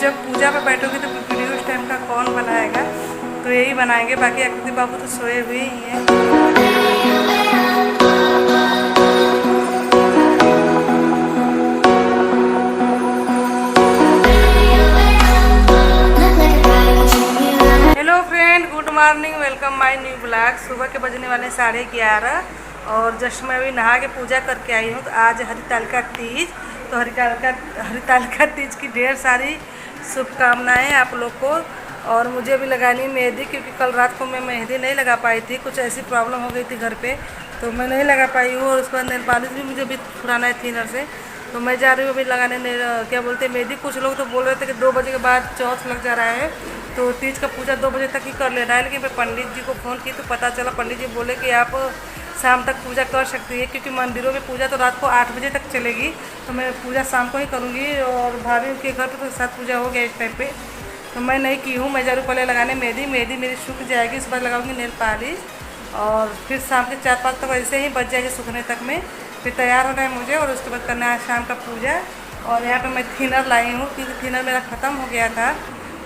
जब पूजा पे बैठोगे तो वीडियो उस टाइम का कौन बनाएगा, तो यही बनाएंगे। बाकी आकृति बाबू तो सोए हुए ही हैं। Hello friend, good morning, welcome my new blog. सुबह के बजने वाले 11:30 और जस्ट मैं अभी नहा के पूजा करके आई हूँ। तो आज हरितालिका तीज, तो हरितालिका तीज की ढेर सारी शुभकामनाएं आप लोग को। और मुझे भी लगानी मेहंदी, क्योंकि कल रात को मैं मेहंदी नहीं लगा पाई थी, कुछ ऐसी प्रॉब्लम हो गई थी घर पे, तो मैं नहीं लगा पाई हूँ। और उसके बाद नेल पॉलिश भी मुझे भी छुड़ाना है थिनर से, तो मैं जा रही हूँ अभी लगाने क्या बोलते हैं मेहंदी। कुछ लोग तो बोल रहे थे कि 2 बजे के बाद चौथ लग जा रहा है, तो तीज का पूजा 2 बजे तक ही कर लेना है। लेकिन मैं पंडित जी को फ़ोन की तो पता चला, पंडित जी बोले कि आप शाम तक पूजा कर सकती है, क्योंकि मंदिरों में पूजा तो रात को 8 बजे तक चलेगी, तो मैं पूजा शाम को ही करूँगी। और भाभी के घर पर तो साथ पूजा हो गया इस टाइम पे, तो मैं नहीं की हूँ। मैं ज़रूर पहले लगाने मेहंदी मेरी सूख जाएगी, उसके बाद लगाऊंगी नेल पॉलिश, और फिर शाम के 4-5 तक ऐसे ही बच जाएगी सूखने तक में। फिर तैयार होना है मुझे, और उसके बाद करना है शाम का पूजा। और यहाँ पे मैं थिनर लाई हूँ, क्योंकि थिनर मेरा ख़त्म हो गया था।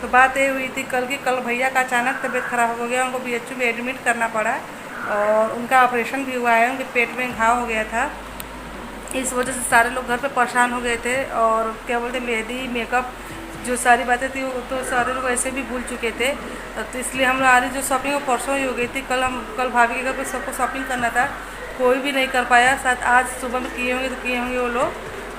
तो बात ये हुई थी कल भैया का अचानक तबीयत ख़राब हो गया, उनको BHU में एडमिट करना पड़ा, और उनका ऑपरेशन भी हुआ है। उनके पेट में घाव हो गया था, इस वजह से सारे लोग घर पे परेशान हो गए थे। और क्या बोलते मेहंदी मेकअप जो सारी बातें थी वो तो सारे लोग ऐसे भी भूल चुके थे। तो इसलिए हम लोग आ रही जो शॉपिंग वो परसों ही हो गई थी। कल भाभी के घर पे सबको शॉपिंग करना था, कोई भी नहीं कर पाया। शायद आज सुबह में किए होंगे वो लोग,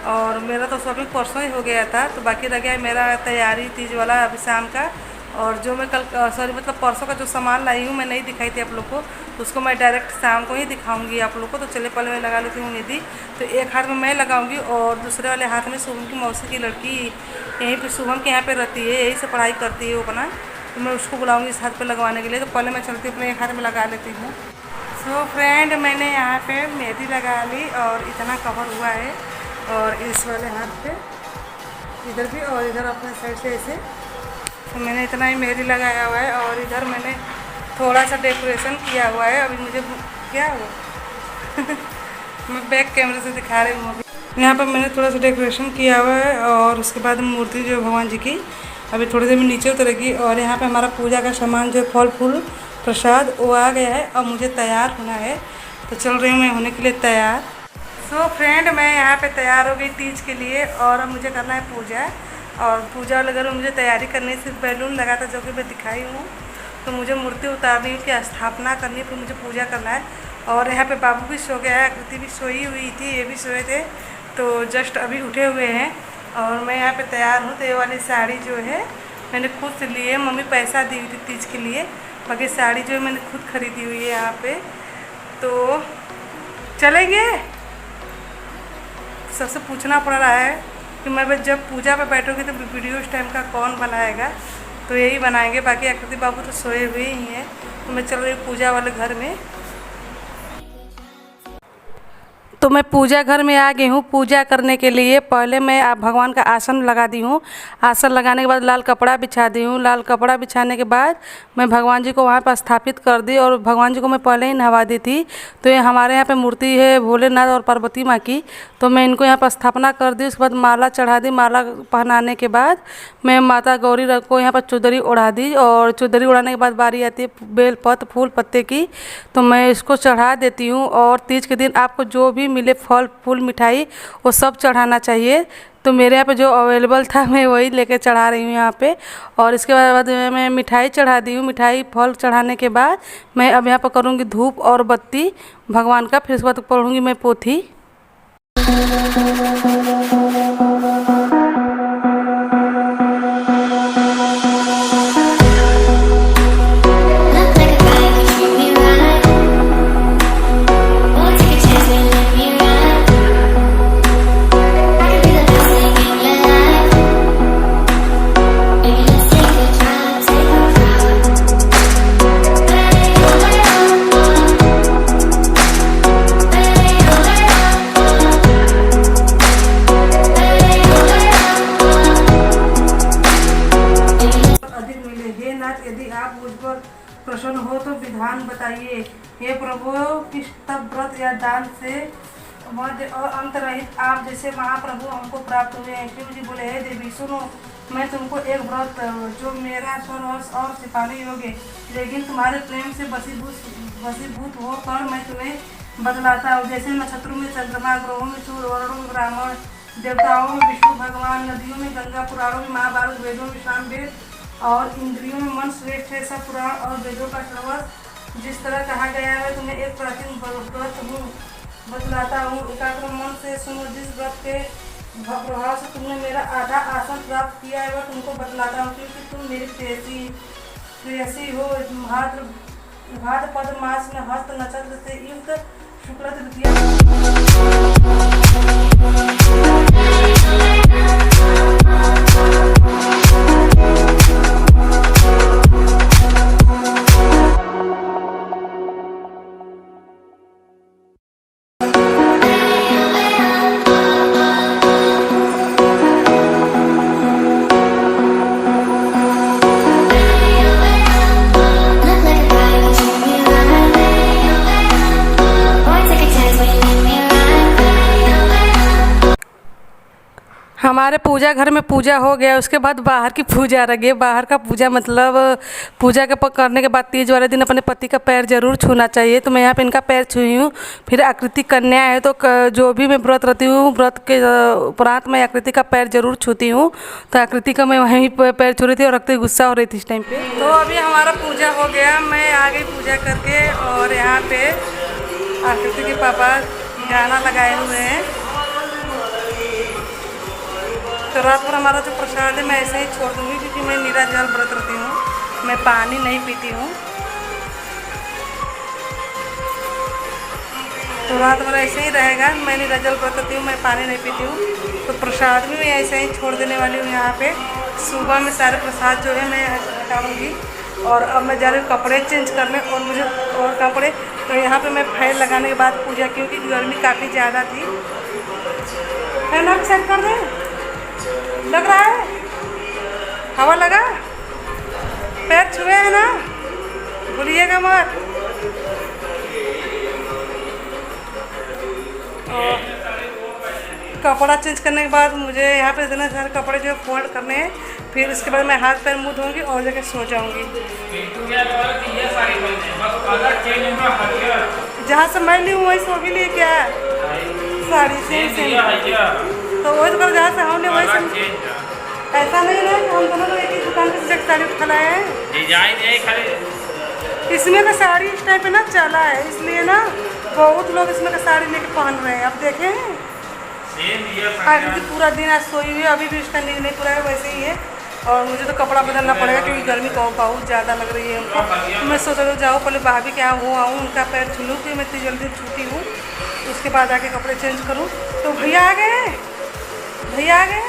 और मेरा तो शॉपिंग परसों ही हो गया था। तो बाकी रह गया मेरा तैयारी तीज वाला अभी शाम का। और जो मैं परसों का जो सामान लाई हूँ मैं नहीं दिखाई थी आप लोग को, तो उसको मैं डायरेक्ट शाम को ही दिखाऊंगी आप लोग को। तो चले पहले मैं लगा लेती हूँ मेहंदी। तो एक हाथ में मैं लगाऊंगी और दूसरे वाले हाथ में शुभम की मौसी की लड़की यहीं पे शुभम के यहाँ पे रहती है, यहीं से पढ़ाई करती है वो अपना, तो मैं उसको बुलाऊँगी इस हाथ पर लगवाने के लिए। तो पहले मैं चलती हूँ अपने एक हाथ में लगा लेती हूँ। सो फ्रेंड, मैंने यहाँ पर मेहंदी लगा ली और इतना कवर हुआ है, और इस वाले हाथ पे इधर भी और इधर अपने साइड से ऐसे, तो मैंने इतना ही मेहंदी लगाया हुआ है। और इधर मैंने थोड़ा सा डेकोरेशन किया हुआ है। अभी मुझे क्या हुआ मैं बैक कैमरे से दिखा रही हूँ। अभी यहाँ पर मैंने थोड़ा सा डेकोरेशन किया हुआ है, और उसके बाद मूर्ति जो भगवान जी की अभी थोड़ी देर में नीचे उतरेगी। और यहाँ पे हमारा पूजा का सामान जो फल फूल प्रसाद वो आ गया है, और मुझे तैयार होना है, तो चल रही हूँ मैं होने के लिए तैयार। सो फ्रेंड, मैं यहाँ पे तैयार हो गई तीज के लिए, और अब मुझे करना है पूजा। और पूजा वगैरह मुझे तैयारी करनी, सिर्फ बैलून लगा था जो कि मैं दिखाई हूँ। तो मुझे मूर्ति उतारनी है, उसकी स्थापना करनी है, फिर मुझे पूजा करना है। और यहाँ पे बाबू भी सो गया है, आकृति भी सोई हुई थी, ये भी सोए थे, तो जस्ट अभी उठे हुए हैं। और मैं यहाँ पे तैयार हूँ। तो ये वाली साड़ी जो है मैंने खुद से ली है, मम्मी पैसा दी हुई थी तीज के लिए, बाकी साड़ी जो है मैंने खुद खरीदी हुई है यहाँ पे। तो चलेंगे, सबसे पूछना पड़ रहा है कि मैं जब पूजा पे बैठोगी तो वीडियो उस टाइम का कौन बनाएगा, तो यही बनाएंगे। बाकी आकृति बाबू तो सोए हुए ही हैं, तो मैं चल रही हूँ पूजा वाले घर में। तो मैं पूजा घर में आ गई हूँ पूजा करने के लिए। पहले मैं भगवान का आसन लगा दी हूँ। आसन लगाने के बाद लाल कपड़ा बिछा दी हूँ। लाल कपड़ा बिछाने के बाद मैं भगवान जी को वहाँ पर स्थापित कर दी, और भगवान जी को मैं पहले ही नहवा दी थी। तो ये हमारे यहाँ पे मूर्ति है भोलेनाथ और पार्वती माँ की, तो मैं इनको यहाँ पर स्थापना कर दी। उसके बाद माला चढ़ा दी। माला पहनाने के बाद मैं माता गौरी को यहाँ पर चुदरी उड़ा दी, और चुदरी उड़ाने के बाद बारी आती है बेलपत्र फूल पत्ते की, तो मैं इसको चढ़ा देती हूँ। और तीज के दिन आपको जो भी मिले फल फूल मिठाई वो सब चढ़ाना चाहिए। तो मेरे यहाँ पे जो अवेलेबल था मैं वही लेके चढ़ा रही हूँ यहाँ पे। और इसके बाद मैं मिठाई चढ़ा दी हूँ। मिठाई फल चढ़ाने के बाद मैं अब यहाँ पर करूँगी धूप और बत्ती भगवान का, फिर उसके बाद पढ़ूँगी मैं पोथी। यदि आप मुझ पर प्रसन्न हो तो विधान बताइए। हे प्रभु, किस तब व्रत या दान से मध्य और अंत रहित आप जैसे महाप्रभु हमको प्राप्त हुए हैं। शिव जी बोले, हे देवी सुनो, मैं तुमको एक व्रत जो मेरा स्वर और सिपाही होगे, लेकिन तुम्हारे प्रेम से वशीभूत होकर मैं तुम्हें बतलाता हूँ। जैसे नक्षत्रों में चंद्रमा, ग्रहों में सूर्य, वर्णों में ब्राह्मण, देवताओं में विष्णु भगवान, नदियों में गंगा, पुराणों में महाभारत, वेदों में सामवेद और इंद्रियों में मन श्रेष्ठ है। सब पुराण और वेदों का सर्वस्व जिस तरह कहा गया है, तुम्हें एक प्राचीन व्रत हूँ बतलाता हूँ। एकाग्र मन से सुनो। जिस व्रत के प्रभाव से तुमने मेरा आधा आसन प्राप्त किया है वह तुमको बतलाता हूँ, क्योंकि तुम मेरी प्रेयसी हो। भाद्रपद मास में हस्त नक्षत्र से युक्त शुक्ल तृतीया हमारे पूजा घर में पूजा हो गया। उसके बाद बाहर की पूजा रही है। बाहर का पूजा मतलब पूजा के करने के बाद तीज वाले दिन अपने पति का पैर जरूर छूना चाहिए। तो मैं यहाँ पे इनका पैर छुई हूँ। फिर आकृति कन्या है, तो जो भी मैं व्रत रहती हूँ, व्रत के उपरांत मैं आकृति का पैर जरूर छूती हूँ। तो आकृति का मैं वहीं पैर छू रही थी और रखते गुस्सा हो रही थी इस टाइम पे। तो अभी हमारा पूजा हो गया, मैं आ गई पूजा करके। और यहाँ पे आकृति के पापा गाना लगाए हुए हैं। तो रात भर हमारा जो प्रसाद है मैं ऐसे ही छोड़ दूँगी, क्योंकि मैं निराजल व्रत रहती हूँ, मैं पानी नहीं पीती हूँ। तो रात भर ऐसे ही रहेगा, मैं निराजल व्रत रहती हूँ, मैं पानी नहीं पीती हूँ। तो प्रसाद भी मैं ऐसे ही छोड़ देने वाली हूँ। यहाँ पे सुबह में सारे प्रसाद जो है मैं हटाऊँगी। और अब मैं जा रही हूँ कपड़े चेंज करने और मुझे और कपड़े। तो यहाँ पे मैं फैन लगाने के बाद पूजा, क्योंकि गर्मी काफ़ी ज़्यादा थी। फैन आप सेट कर दें, लग रहा है हवा लगा, पैर छुए हैं ना, भूलिएगा मत। और कपड़ा चेंज करने के बाद मुझे यहाँ पे इतने सारे कपड़े जो फोल्ड करने हैं। फिर उसके बाद मैं हाथ पैर मुँह धोऊंगी और जाके सो जाऊंगी। जहाँ से मैं ली हूँ वही सो भी लिए क्या साड़ी सेम। तो वही तो जहाँ से हमने वही ऐसा नहीं ना कि हम दोनों एक ही दुकान से साड़ी उठा लाए हैं। इसमें का साड़ी इस टाइप पे ना चला है, इसलिए ना बहुत लोग इसमें का साड़ी लेके पहन रहे हैं। अब देखें आगे पूरा दिन आज सोई हुई, अभी भी उसका नींद नहीं पूरा है, वैसे ही है। और मुझे तो कपड़ा बदलना पड़ेगा, क्योंकि गर्मी बहुत ज़्यादा लग रही है उनको। तो मैं सोच रही जाऊँ पहले भाभी के यहाँ हो आऊँ, उनका पैर छू लूँ, कि मैं इतनी जल्दी छूटी हूँ। उसके बाद आके कपड़े चेंज करूँ। तो भैया आ गए, भैया आ गए,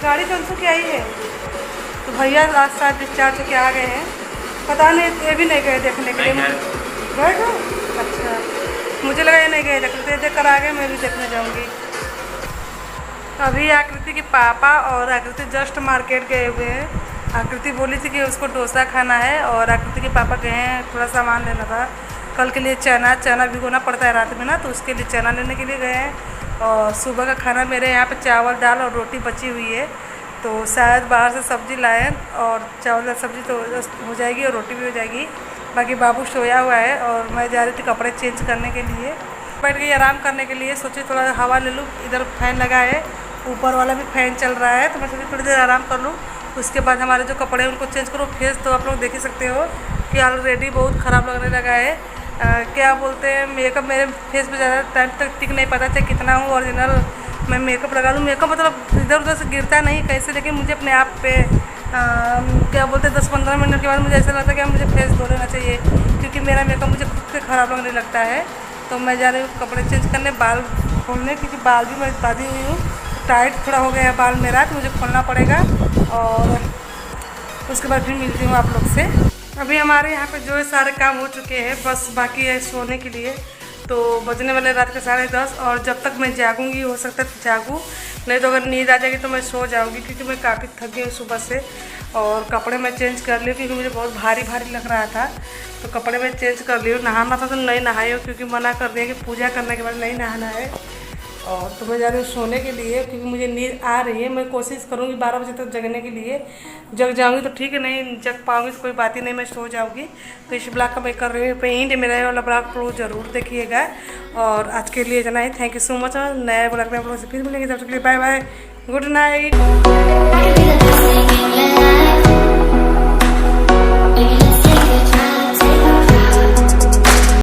गाड़ी कौन की आई है। तो भैया आज 7 डिस्चार्ज होके आ गए हैं। पता नहीं ये भी नहीं गए देखने के लिए। गए तो अच्छा, मुझे लगा ये नहीं गए देखने, देख कर आ गए, मैं भी देखने जाऊँगी। अभी आकृति के पापा और आकृति जस्ट मार्केट गए हुए हैं। आकृति बोली थी कि उसको डोसा खाना है, और आकृति के पापा गए हैं थोड़ा सामान लेना था कल के लिए। चना भिगोना पड़ता है रात में ना, तो उसके लिए चना लेने के लिए गए हैं। और सुबह का खाना मेरे यहाँ पे चावल दाल और रोटी बची हुई है। तो शायद बाहर से सब्ज़ी लाएँ, और चावल दाल सब्ज़ी तो हो जाएगी और रोटी भी हो जाएगी। बाकी बाबू सोया हुआ है और मैं जा रही थी कपड़े चेंज करने के लिए। बैठ गई आराम करने के लिए, सोची थोड़ा हवा ले लूँ। इधर फैन लगा है, ऊपर वाला भी फैन चल रहा है, तो मैं सोची थोड़ी देर आराम कर लूँ। उसके बाद हमारे जो कपड़े हैं उनको चेंज करो। फेस तो आप लोग देख ही सकते हो कि ऑलरेडी बहुत ख़राब लगने लगा है। क्या बोलते हैं, मेकअप मेरे फेस पे ज़्यादा टाइम तक टिक नहीं पाता, चाहे कितना हूँ ओरिजिनल मैं मेकअप लगा लूँ। मेकअप मतलब इधर उधर से गिरता नहीं कैसे, लेकिन मुझे अपने आप पे क्या बोलते हैं 10-15 मिनट के बाद मुझे ऐसा लगता है कि मुझे फेस धो लेना चाहिए, क्योंकि मेरा मेकअप मुझे खुद से ख़राब लगने लगता है। तो मैं जा रही हूँ कपड़े चेंज करने, बाल खोलने, क्योंकि बाल भी मैं बांधी हुई हूँ, टाइट थोड़ा हो गया है बाल मेरा, तो मुझे खोलना पड़ेगा। और उसके बाद फिर मिलती हूँ आप लोग से। अभी हमारे यहाँ पे जो है सारे काम हो चुके हैं, बस बाकी है सोने के लिए। तो बजने वाले रात के 10:30, और जब तक मैं जागूंगी हो सकता है तो जागूँ, नहीं तो अगर नींद आ जाएगी तो मैं सो जाऊँगी, क्योंकि मैं काफ़ी थक गई हूँ सुबह से। और कपड़े मैं चेंज कर ली, क्योंकि मुझे बहुत भारी भारी लग रहा था, तो कपड़े मैं चेंज कर ली हूँ। नहाना था तो नहीं नहाई हूँ, क्योंकि मना कर दिया कि पूजा करने के बाद नहीं नहाना है। और तो मैं जा रही हूँ सोने के लिए क्योंकि मुझे नींद आ रही है। मैं कोशिश करूँगी 12 बजे तक जगने के लिए। जग जाऊँगी तो ठीक है, नहीं जग पाऊँगी तो कोई बात ही नहीं, मैं सो जाऊँगी। तो इस ब्लॉग का मैं कर रही हूँ पेंट। मेरा वाला ब्लॉग को जरूर देखिएगा। और आज के लिए इतना ही। Thank you so much. और नए ब्लॉग में आप लोगों से फिर मिलेंगे। तब तक के लिए बाय बाय, गुड नाइट।